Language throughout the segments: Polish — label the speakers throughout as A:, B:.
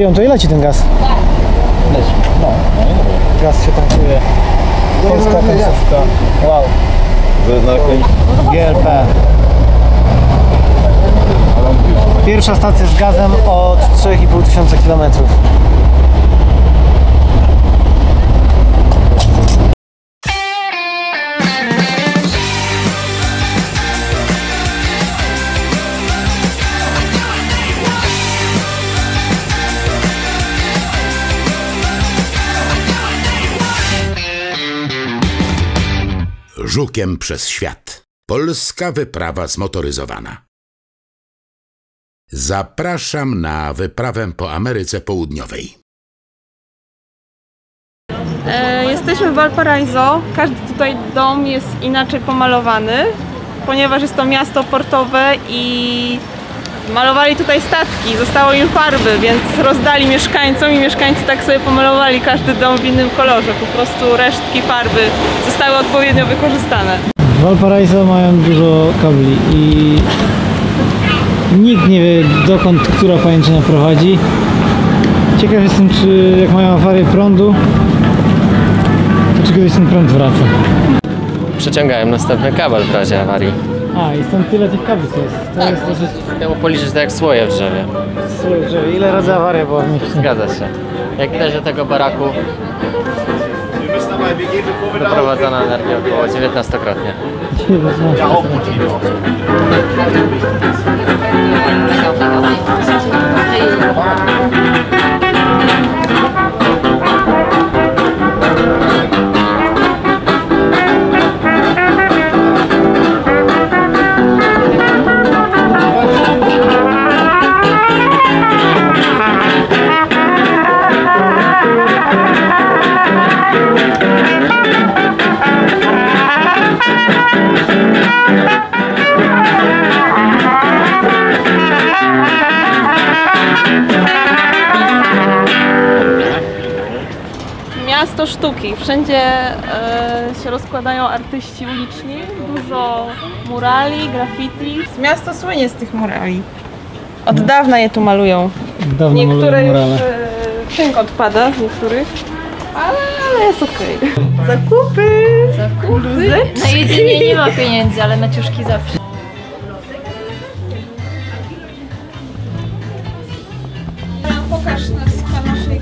A: Ty, on tutaj leci ten gaz.
B: Leci. No i dobra.
A: Gaz się tankuje. Polska końcówka. Wow. GLP. Pierwsza stacja z gazem od 3500 km.
C: Żukiem przez świat. Polska wyprawa zmotoryzowana. Zapraszam na wyprawę po Ameryce Południowej.
D: Jesteśmy w Valparaiso. Każdy tutaj dom jest inaczej pomalowany, ponieważ jest to miasto portowe i malowali tutaj statki, zostało im farby, więc rozdali mieszkańcom i mieszkańcy tak sobie pomalowali każdy dom w innym kolorze. Po prostu resztki farby zostały odpowiednio wykorzystane.
A: W Valparaiso mają dużo kabli i nikt nie wie, dokąd która pajęczyna prowadzi. Ciekaw jestem, czy jak mają awarię prądu, to czy kiedyś ten prąd wraca.
B: Przeciągałem następny kabel w razie awarii.
A: A, i stąd tyle tych kabli co jest. To
B: Tak,
A: jest dosyć...
B: chciałem policzyć tak jak słoje w drzewie.
A: Słuchaj, ile razy awaria była w mieście?
B: Zgadza się. Jak widać do tego baraku wyprowadzana energia około 19-krotnie.
D: Miasto sztuki. Wszędzie się rozkładają artyści uliczni. Dużo murali, graffiti. Miasto słynie z tych murali. Od dawna je tu malują. Niektóre już tynk odpada z niektórych, ale jest okej. Zakupy!
E: Na jedzenie nie ma pieniędzy, ale na ciuszki zawsze.
D: Pokaż nas na naszej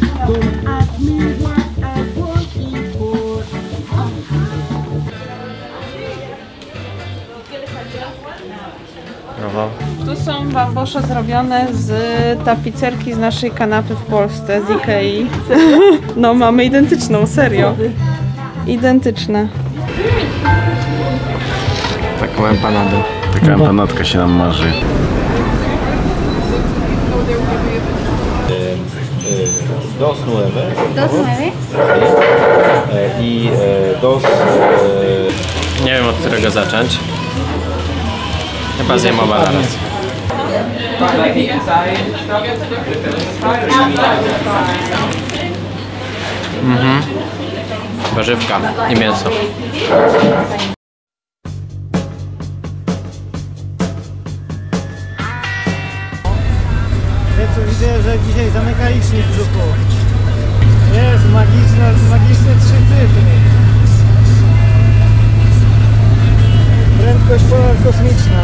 B: Brawo.
D: Tu są bambosze zrobione z tapicerki z naszej kanapy w Polsce, z Ikei. No mamy identyczną, serio. Identyczne.
B: Taką empanadę.
F: Taka empanadka się nam marzy.
G: Dos nueve.
E: Dos nueve.
G: I dos...
B: Nie wiem od którego zacząć. Chyba zjem oba naraz. Warzywka i mięso.
A: Co widzę, że dzisiaj zamyka licznik w brzuchu. Jest magiczne 3 cyfry. Prędkość ponadkosmiczna.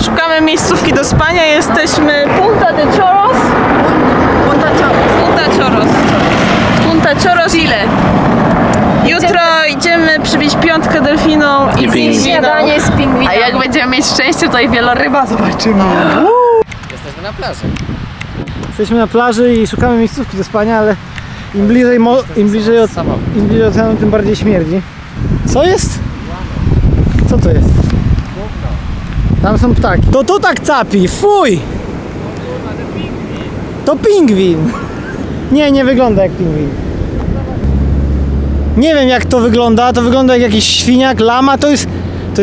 D: Szukamy miejscówki do spania. Jesteśmy Punta de Choros. Punta Choros. Chile. Jutro idziemy przybić piątkę delfiną i zjeść
E: Śniadanie z pingwinami.
D: A jak będziemy mieć szczęście, to i wieloryba zobaczymy.
B: Jesteśmy na plaży.
A: Jesteśmy na plaży i szukamy miejscówki do spania, ale Im bliżej oceanu, tym bardziej śmierdzi. Co jest? Co to jest? Tam są ptaki. To tu tak capi, fuj! To pingwin. Nie wygląda jak pingwin. Nie wiem jak to wygląda jak jakiś świniak, lama, to jest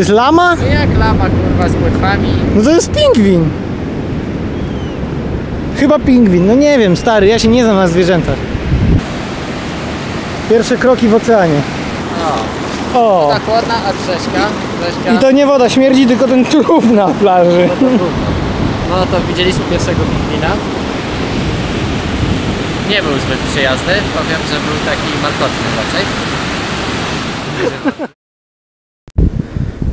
A: lama?
H: No jak lama kurwa z płetwami?
A: No to jest pingwin. Chyba pingwin, no nie wiem stary, ja się nie znam na zwierzętach. Pierwsze kroki w oceanie. O!
H: Woda chłodna, a trzeźka.
A: I to nie woda śmierdzi, tylko ten trup na plaży.
H: No to widzieliśmy pierwszego pingwina. Nie był zbyt przyjazny, powiem, że był taki markotny raczej.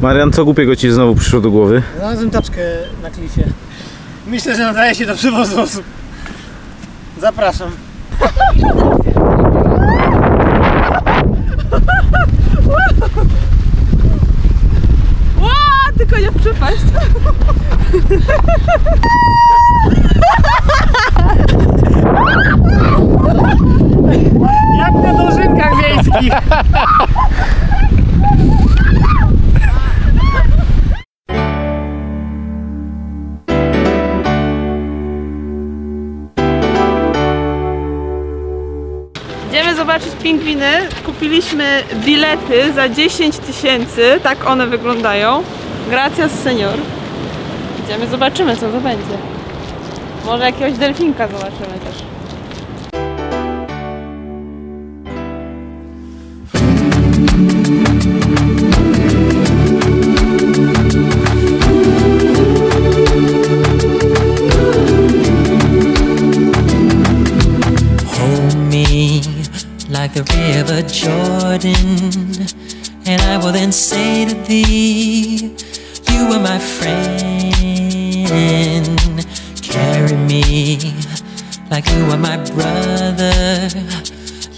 G: Marian, co głupiego ci znowu przyszło do głowy?
A: Znalazłem taczkę na klifie. Myślę, że nadaje się do przywozu osób. Zapraszam.
D: Ła, tylko nie przepaść.
A: Jak na dożynkach wiejskich.
D: Idziemy zobaczyć pingwiny. Kupiliśmy bilety za 10 000. Tak one wyglądają. Gracias, senior. Idziemy, zobaczymy co to będzie. Może jakiegoś delfinka zobaczymy też.
I: Like the river Jordan, and I will then say to thee, you are my friend. Carry me like you are my brother.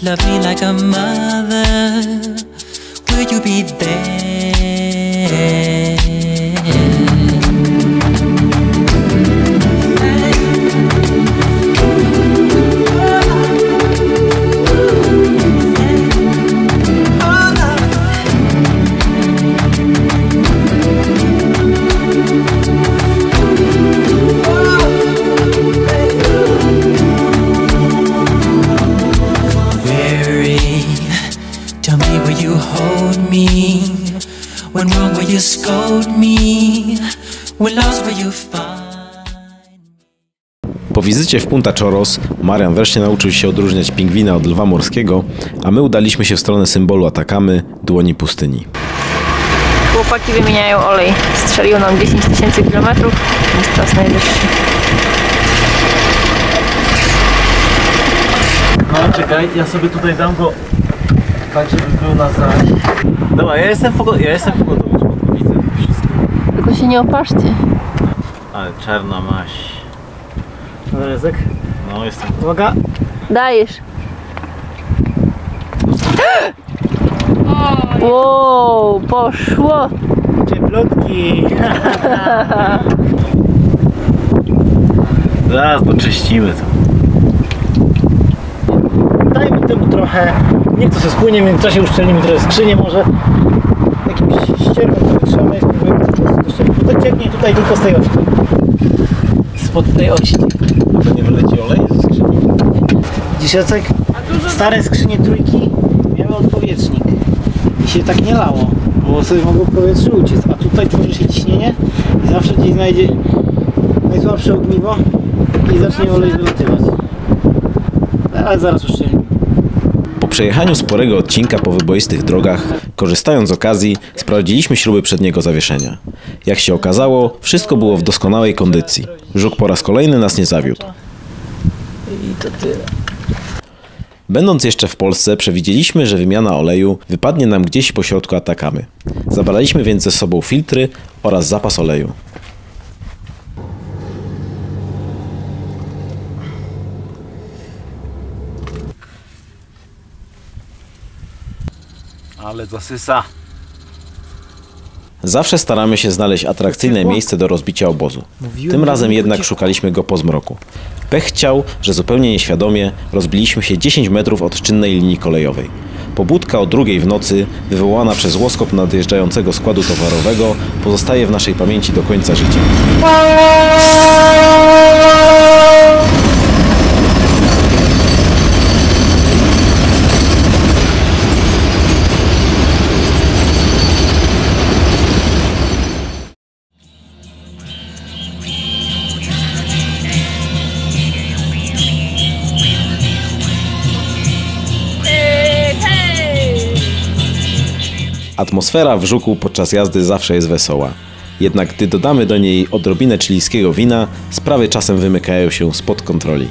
I: Love me like a mother. Will you be there? When wrong will you scold me? When lost will you find?
F: Po wizycie w Punta Choros Marian wreszcie nauczył się odróżniać pingwina od lwa morskiego, a my udaliśmy się w stronę symbolu Atacamy, dłoni pustyni.
E: Chłopaki wymieniają olej. Strzelił nam 10 000 kilometrów, jest teraz najwyższy.
G: No czekaj, ja sobie tutaj dam go tak, żeby był na za... Dobra, ja jestem w pogotowiu, widzę wszystko.
E: Tylko się nie opaszcie.
G: Ale czarna maś.
A: Rezek.
G: No jestem.
A: Uwaga.
E: Dajesz. Wow, poszło.
A: Cieplutki.
G: Zaraz doczyścimy to.
A: Dajmy temu trochę. Niech to się spłynie, w międzyczasie uszczelnimy trochę skrzynię może. Jakimś ścierką, które trzeba i spróbujemy to szczelić. To cieknie tutaj tylko z tej ości. Spod tej ości.
G: To nie wyleci olej ze skrzyni?
A: Dzisiejek stare skrzynie trójki miały odpowietrznik. I się tak nie lało, bo sobie mogło powietrze uciec. A tutaj tworzy się ciśnienie i zawsze gdzieś znajdzie najsłabsze ogniwo i zacznie olej wylatywać. Ale zaraz uszczelnimy.
F: Po przejechaniu sporego odcinka po wyboistych drogach, korzystając z okazji, sprawdziliśmy śruby przedniego zawieszenia. Jak się okazało, wszystko było w doskonałej kondycji. Żuk po raz kolejny nas nie zawiódł.
A: I to tyle.
F: Będąc jeszcze w Polsce, przewidzieliśmy, że wymiana oleju wypadnie nam gdzieś po środku Atacamy. Zabraliśmy więc ze sobą filtry oraz zapas oleju.
G: Ale zasysa.
F: Zawsze staramy się znaleźć atrakcyjne miejsce do rozbicia obozu. Tym razem jednak szukaliśmy go po zmroku. Pech chciał, że zupełnie nieświadomie rozbiliśmy się 10 metrów od czynnej linii kolejowej. Pobudka o 2:00 w nocy, wywołana przez łoskot nadjeżdżającego składu towarowego, pozostaje w naszej pamięci do końca życia. Atmosfera w Żuku podczas jazdy zawsze jest wesoła. Jednak gdy dodamy do niej odrobinę chilijskiego wina, sprawy czasem wymykają się spod kontroli.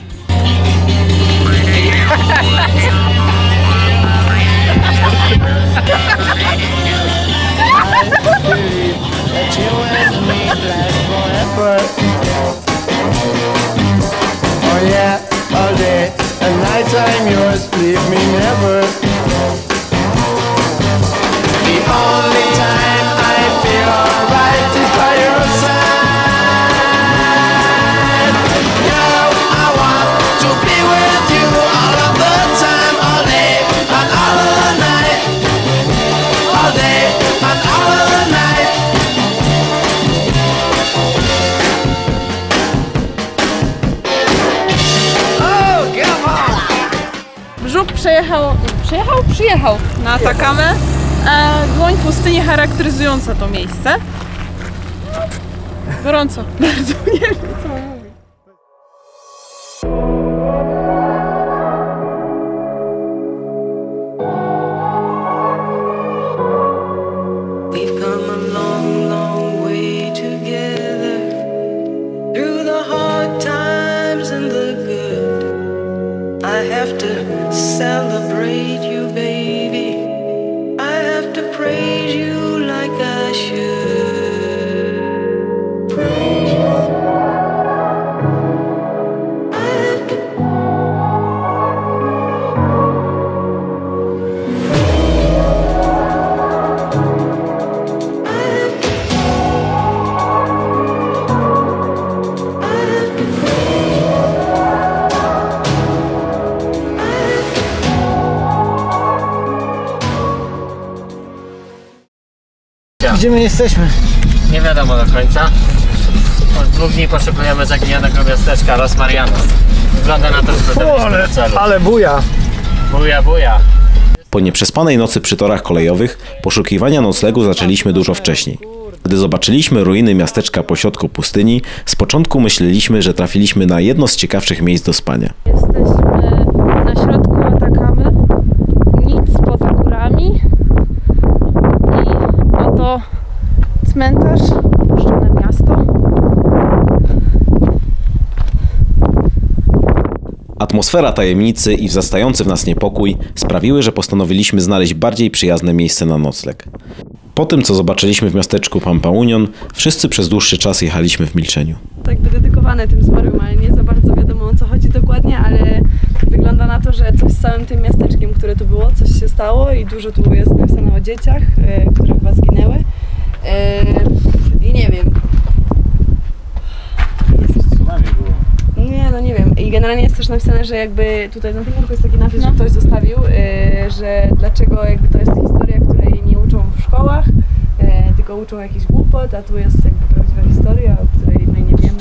D: Żuk przyjechał na Atakamę. Dłoń pustyni charakteryzująca to miejsce. Gorąco, bardzo nie wiem co mam mówić.
I: We've come a long, long way together, through the hard times and the good. I have to celebrate you, baby. I have to praise you like I should. Praise you. I have to.
A: Gdzie my jesteśmy?
B: Nie wiadomo do końca. Od 2 dni poszukujemy zaginionego miasteczka Los Marianos. Wygląda na to, że dotarliśmy do celu.
A: Ale buja!
B: Buja, buja.
F: Po nieprzespanej nocy przy torach kolejowych poszukiwania noclegu zaczęliśmy dużo wcześniej. Gdy zobaczyliśmy ruiny miasteczka pośrodku pustyni, z początku myśleliśmy, że trafiliśmy na jedno z ciekawszych miejsc do spania.
D: Jesteśmy na środku Atakamy, nic poza górami i oto cmentarz, opuszczone miasto.
F: Atmosfera tajemnicy i wzrastający w nas niepokój sprawiły, że postanowiliśmy znaleźć bardziej przyjazne miejsce na nocleg. Po tym, co zobaczyliśmy w miasteczku Pampa Union, wszyscy przez dłuższy czas jechaliśmy w milczeniu.
J: Tak by dedykowane tym zmarłym, ale nie za bardzo wiadomo, o co chodzi dokładnie, ale wygląda na to, że coś z całym tym miasteczkiem, które tu było, coś się stało i dużo tu jest napisane o dzieciach, które chyba zginęły. I nie wiem.
G: Tsunami było.
J: Nie, no nie wiem. I generalnie jest też napisane, że jakby tutaj na tym murku jest taki napis, że ktoś zostawił, że dlaczego jakby to jest historia, której nie uczą w szkołach, tylko uczą jakiś głupot, a tu jest jakby prawdziwa historia, o której my nie wiemy.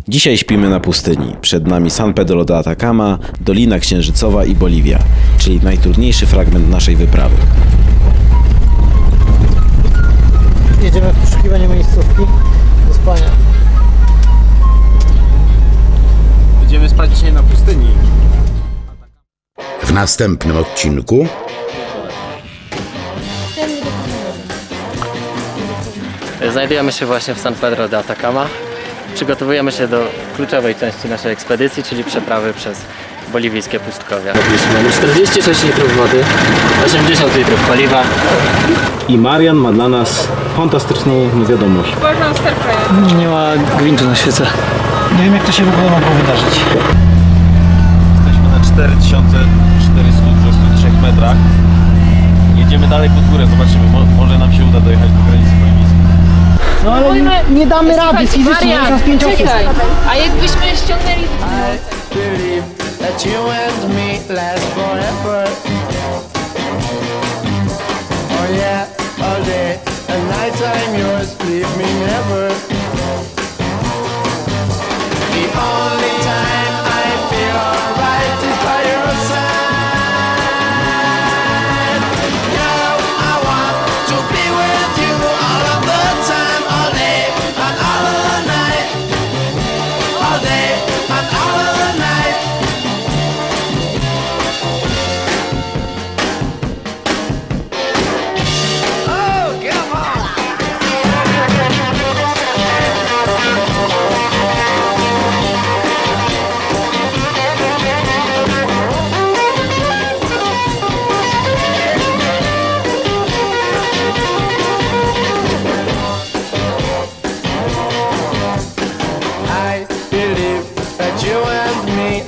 F: Dzisiaj śpimy na pustyni. Przed nami San Pedro de Atacama, Dolina Księżycowa i Boliwia, czyli najtrudniejszy fragment naszej wyprawy.
A: Jedziemy w poszukiwanie miejscówki do spania.
G: Będziemy spać dzisiaj na pustyni.
C: W następnym odcinku
B: Znajdujemy się właśnie w San Pedro de Atacama. Przygotowujemy się do kluczowej części naszej ekspedycji, czyli przeprawy przez boliwijskie pustkowia. Mamy 46 litrów wody, 80 litrów paliwa.
G: I Marian ma dla nas fantastyczną wiadomość.
D: Bożą sterkę.
A: Nie ma gwintu na świece. Nie wiem, jak to się w ogóle mogło wydarzyć.
G: Jesteśmy na 4400 123 metrach. Jedziemy dalej pod górę, zobaczymy, może nam się uda dojechać do granicy boliwijskiej.
A: No ale nie damy rady fizycznie, jest nas 5 osób.
E: A jakbyśmy ściągnęli...
K: That you and me last forever. Oh yeah, all day and night I'm yours, leave me never. The only time I feel alright is by your side. Now I want to be with you all of the time, all day and all of the night. All day and all of the night. I believe that you and me